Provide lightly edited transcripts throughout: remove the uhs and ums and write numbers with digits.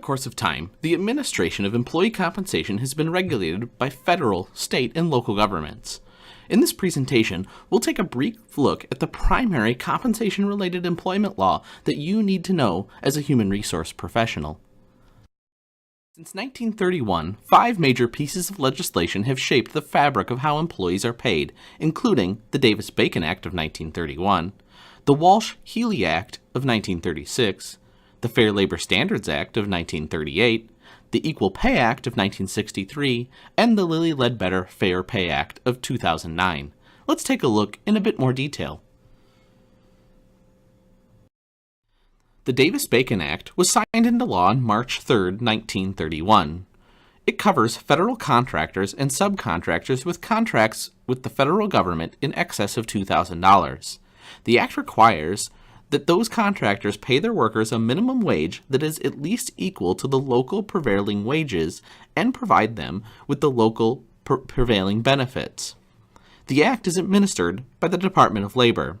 course of time, the administration of employee compensation has been regulated by federal, state, and local governments. In this presentation, we'll take a brief look at the primary compensation-related employment law that you need to know as a human resource professional. Since 1931, 5 major pieces of legislation have shaped the fabric of how employees are paid, including the DavisBacon Act of 1931, the Walsh Healy Act of 1936, the Fair Labor Standards Act of 1938, the Equal Pay Act of 1963, and the Lilly Ledbetter Fair Pay Act of 2009. Let's take a look in a bit more detail. The DavisBacon Act was signed into law on March 3, 1931. It covers federal contractors and subcontractors with contracts with the federal government in excess of $2,000. The Act requires that those contractors pay their workers a minimum wage that is at least equal to the local prevailing wages and provide them with the local prevailing benefits. The Act is administered by the Department of Labor.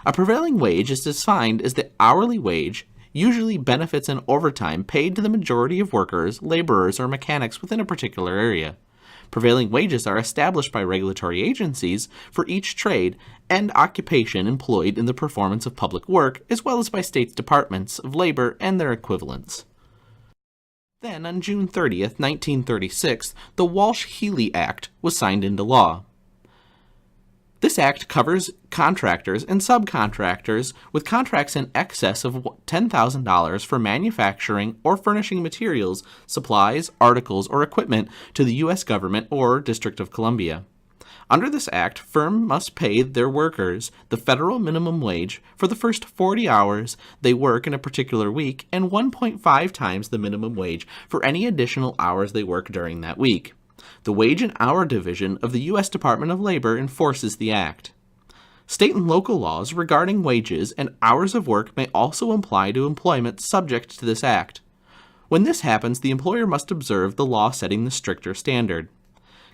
A prevailing wage is defined as the hourly wage, usually benefits and overtime, paid to the majority of workers, laborers, or mechanics within a particular area. Prevailing wages are established by regulatory agencies for each trade and occupation employed in the performance of public work, as well as by states' departments of labor and their equivalents. Then, on June 30, 1936, the Walsh Healy Act was signed into law. This act covers contractors and subcontractors with contracts in excess of $10,000 for manufacturing or furnishing materials, supplies, articles, or equipment to the U.S. government or District of Columbia. Under this act, firms must pay their workers the federal minimum wage for the first 40 hours they work in a particular week and 1.5 times the minimum wage for any additional hours they work during that week. The Wage and Hour Division of the U.S. Department of Labor enforces the Act. State and local laws regarding wages and hours of work may also apply to employment subject to this Act. When this happens, the employer must observe the law setting the stricter standard.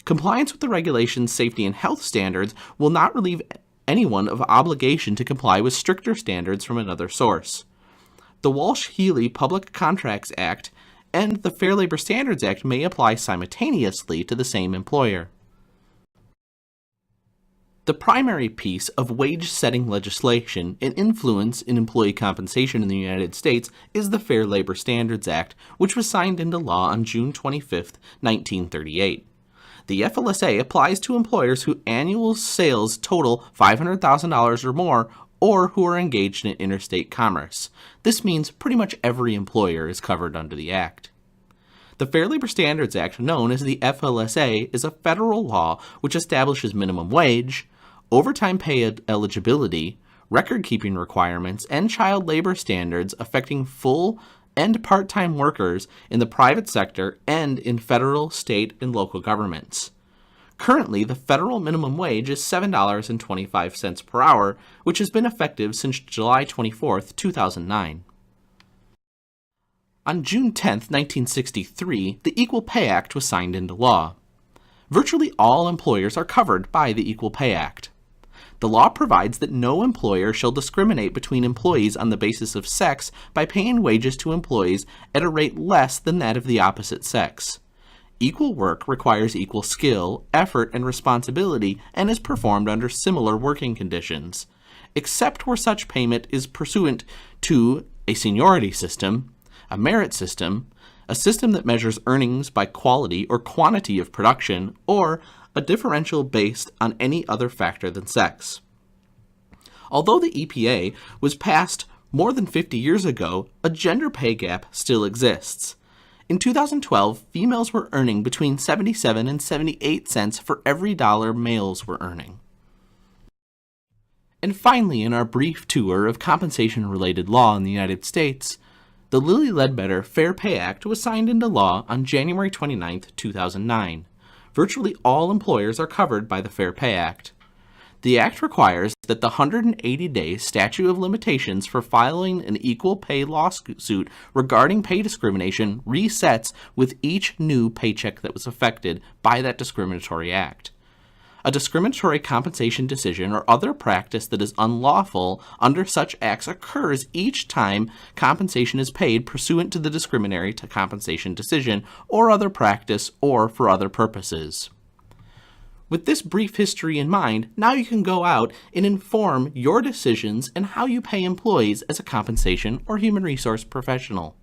Compliance with the regulation's safety and health standards will not relieve anyone of obligation to comply with stricter standards from another source. The Walsh-Healy Public Contracts Act and the Fair Labor Standards Act may apply simultaneously to the same employer. The primary piece of wage-setting legislation and influence in employee compensation in the United States is the Fair Labor Standards Act, which was signed into law on June 25, 1938. The FLSA applies to employers whose annual sales total $500,000 or more, or who are engaged in interstate commerce. This means pretty much every employer is covered under the Act. The Fair Labor Standards Act, known as the FLSA, is a federal law which establishes minimum wage, overtime pay eligibility, record-keeping requirements, and child labor standards affecting full and part-time workers in the private sector and in federal, state, and local governments. Currently, the federal minimum wage is $7.25 per hour, which has been effective since July 24, 2009. On June 10, 1963, the Equal Pay Act was signed into law. Virtually all employers are covered by the Equal Pay Act. The law provides that no employer shall discriminate between employees on the basis of sex by paying wages to employees at a rate less than that of the opposite sex. Equal work requires equal skill, effort, and responsibility and is performed under similar working conditions, except where such payment is pursuant to a seniority system, a merit system, a system that measures earnings by quality or quantity of production, or a differential based on any other factor than sex. Although the EPA was passed more than 50 years ago, a gender pay gap still exists. In 2012, females were earning between 77 and 78 cents for every dollar males were earning. And finally, in our brief tour of compensation-related law in the United States, the Lilly Ledbetter Fair Pay Act was signed into law on January 29, 2009. Virtually all employers are covered by the Fair Pay Act. The Act requires that the 180-day statute of limitations for filing an equal pay lawsuit regarding pay discrimination resets with each new paycheck that was affected by that discriminatory act. A discriminatory compensation decision or other practice that is unlawful under such acts occurs each time compensation is paid pursuant to the discriminatory compensation decision or other practice or for other purposes. With this brief history in mind, now you can go out and inform your decisions and how you pay employees as a compensation or human resource professional.